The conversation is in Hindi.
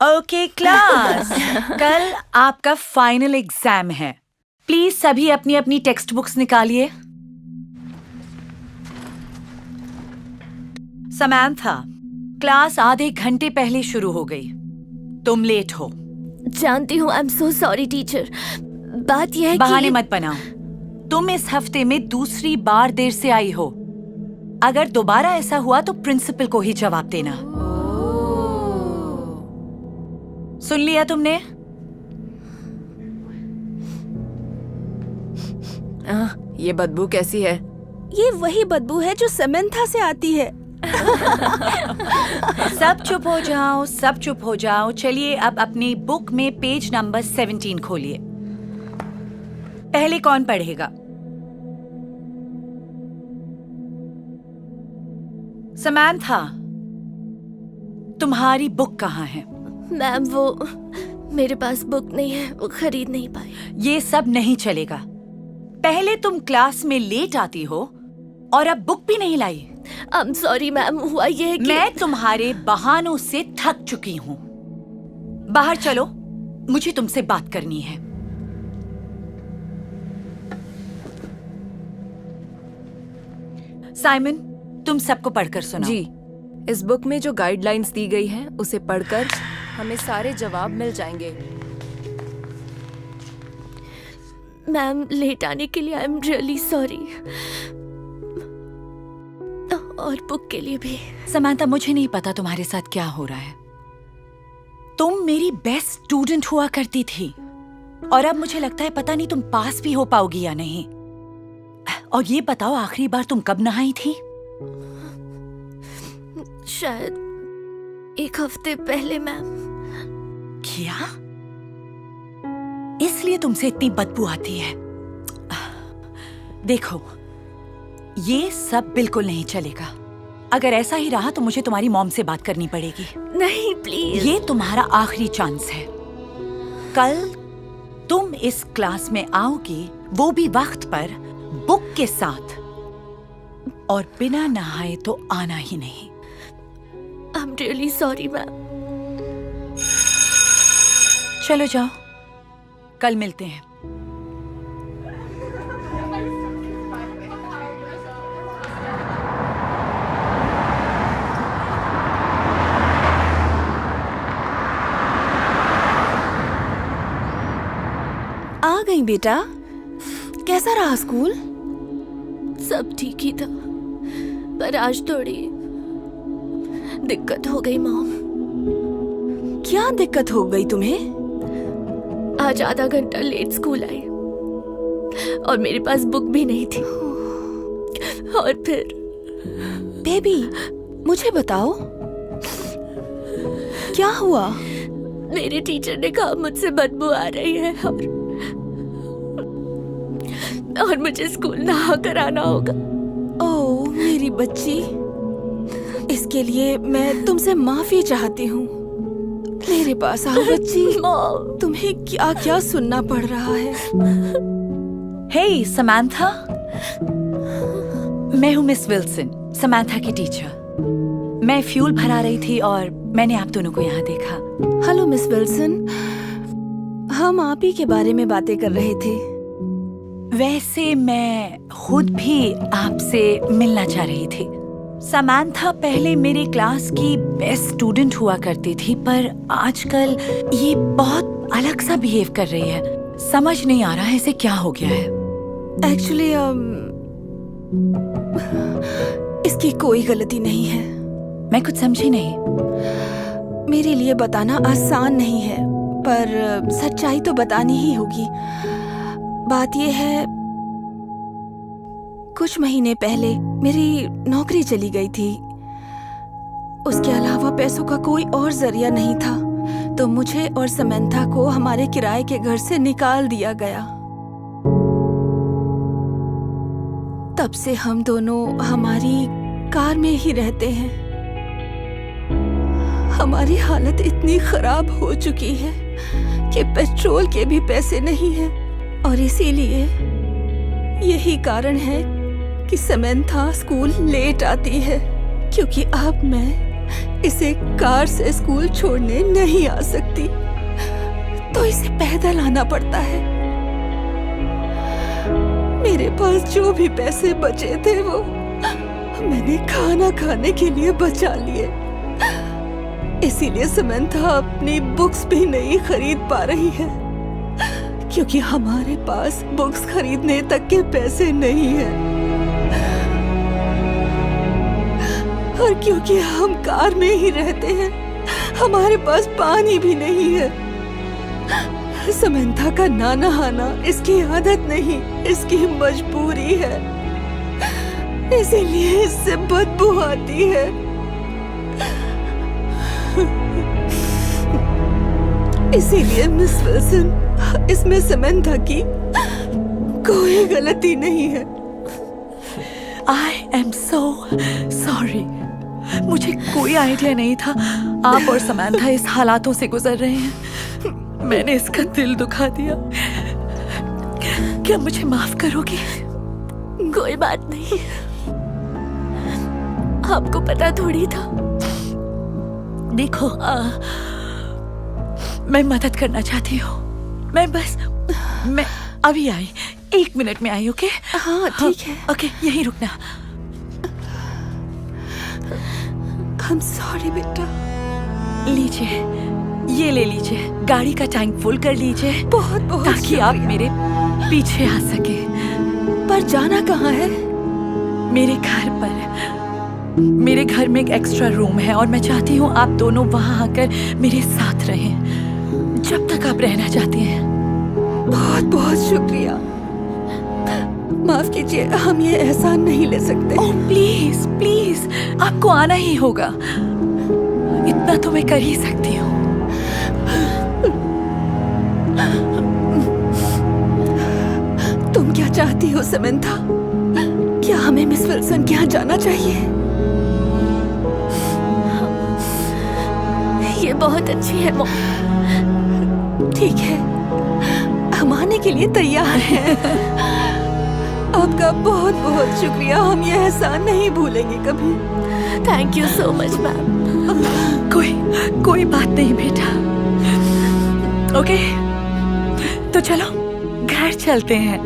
ओके क्लास, कल आपका फाइनल एग्जाम है। प्लीज सभी अपनी अपनी टेक्स्ट बुक्स निकालिए। समंथा, क्लास आधे घंटे पहले शुरू हो गई। तुम लेट हो। जानती हूँ, I am so sorry teacher. बात यह है बहाने कि मत बनाओ। तुम इस हफ्ते में दूसरी बार देर से आई हो। अगर दोबारा ऐसा हुआ तो प्रिंसिपल को ही जवाब देना। सुन लिया तुमने? ये बदबू कैसी है? ये वही बदबू है जो समंथा से आती है। सब चुप हो जाओ, सब चुप हो जाओ। चलिए अब अपनी बुक में पेज नंबर 17 खोलिए। पहले कौन पढ़ेगा? समंथा, तुम्हारी बुक कहाँ है? मैम, वो मेरे पास बुक नहीं है, वो खरीद नहीं पाई। ये सब नहीं चलेगा। पहले तुम क्लास में लेट आती हो और अब बुक भी नहीं लाई। आई एम सॉरी मैम, हुआ ये है कि मैं तुम्हारे बहानों से थक चुकी हूँ। बाहर चलो, मुझे तुमसे बात करनी है। साइमन, तुम सबको पढ़कर सुनाओ। जी, इस बुक में जो गाइडलाइंस दी गई हैं, उसे पढ़कर हमें सारे जवाब मिल जाएंगे। मैम, लेट आने के लिए आई एम रियली सॉरी, और बुक के लिए भी। समंथा, मुझे नहीं पता तुम्हारे साथ क्या हो रहा है। तुम मेरी बेस्ट स्टूडेंट हुआ करती थी और अब मुझे लगता है पता नहीं तुम पास भी हो पाओगी या नहीं। और ये बताओ, आखिरी बार तुम कब नहाई थी? शायद 1 हफ्ते पहले मैम। क्या? इसलिए तुमसे इतनी बदबू आती है। देखो, ये सब बिल्कुल नहीं चलेगा। अगर ऐसा ही रहा तो मुझे तुम्हारी मॉम से बात करनी पड़ेगी। नहीं, प्लीज। ये तुम्हारा आखिरी चांस है। कल तुम इस क्लास में आओगी, वो भी वक्त पर, बुक के साथ, और बिना नहाए तो आना ही नहीं। I am really sorry ma'am. चलो जाओ, कल मिलते हैं। आ गई बेटा, कैसा रहा स्कूल? सब ठीक ही था, पर आज थोड़ी दिक्कत हो गई मॉम। क्या दिक्कत हो गई तुम्हें? आज आधा घंटा लेट स्कूल आई और मेरे पास बुक भी नहीं थी। और फिर बेबी, मुझे बताओ क्या हुआ? मेरे टीचर ने कहा मुझसे बदबू आ रही है और मुझे स्कूल नहा कर आना होगा। ओह मेरी बच्ची, इसके लिए मैं तुमसे माफी चाहती हूँ। मेरे पास आओ बच्ची। मॉम, तुम्हें क्या क्या सुनना पड़ रहा है? हे समंथा, मैं हूँ मिस विल्सन, समंथा की टीचर। मैं फ्यूल भरा रही थी और मैंने आप दोनों को यहाँ देखा। हेलो मिस विल्सन, हम आप ही के बारे में बातें कर रहे थे। वैसे मैं खुद भी आपसे मिलना चाह रही थी। समंथा पहले मेरे क्लास की बेस्ट स्टूडेंट हुआ करती थी, पर आजकल ये बहुत अलग सा बिहेव कर रही है। समझ नहीं आ रहा है इसे क्या हो गया है। एक्चुअली इसकी कोई गलती नहीं है। मैं कुछ समझी नहीं। मेरे लिए बताना आसान नहीं है, पर सच्चाई तो बतानी ही होगी। बात यह है, कुछ महीने पहले मेरी नौकरी चली गई थी। उसके अलावा पैसों का कोई और जरिया नहीं था, तो मुझे और समंथा को हमारे किराए के घर से निकाल दिया गया। तब से हम दोनों हमारी कार में ही रहते हैं। हमारी हालत इतनी खराब हो चुकी है कि पेट्रोल के भी पैसे नहीं हैं, और इसीलिए यही कारण है कि समंथा स्कूल लेट आती है, क्योंकि अब मैं इसे कार से स्कूल छोड़ने नहीं आ सकती, तो इसे पैदल आना पड़ता है। मेरे पास जो भी पैसे बचे थे वो मैंने खाना खाने के लिए बचा लिए। इसीलिए समंथा अपनी बुक्स भी नहीं खरीद पा रही है, क्योंकि हमारे पास बुक्स खरीदने तक के पैसे नहीं हैं। और क्योंकि हम कार में ही रहते हैं, हमारे पास पानी भी नहीं है। समंथा का ना नहाना इसकी आदत नहीं, इसकी मजबूरी है। इसीलिए इससे बदबू आती है। इसीलिए मिस विल्सन, इसमें समंथा की कोई गलती नहीं है। I am so sorry. मुझे कोई आइडिया नहीं था आप और समंथा इस हालातों से गुजर रहे हैं। मैंने इसका दिल दुखा दिया। क्या मुझे माफ करोगी? कोई बात नहीं, आपको पता थोड़ी था। देखो, मैं मदद करना चाहती हूँ। मैं अभी आई, 1 मिनट में आई। ओके? हाँ ठीक है। ओके, यहीं रुकना। I'm sorry बेटा। लीजिए, ये ले लीजिए, गाड़ी का टैंक फुल कर लीजिए, बहुत बहुत ताकि आप मेरे पीछे आ सके। पर जाना कहाँ है? मेरे घर पर। मेरे घर में एक एक्स्ट्रा रूम है और मैं चाहती हूँ आप दोनों वहाँ आकर मेरे साथ रहें, जब तक आप रहना चाहती हैं। बहुत बहुत शुक्रिया। माफ कीजिए, हम ये एहसान नहीं ले सकते। ओह प्लीज प्लीज, आपको आना ही होगा। इतना तो मैं कर ही सकती हूँ। तुम क्या चाहती हो समंथा? क्या हमें मिस विल्सन के यहाँ जाना चाहिए? ये बहुत अच्छी है मॉम। ठीक है, हम आने के लिए तैयार हैं। आपका बहुत बहुत शुक्रिया, हम ये एहसान नहीं भूलेंगे कभी। Thank you so much ma'am. कोई बात नहीं बेटा। ओके, तो चलो घर चलते हैं।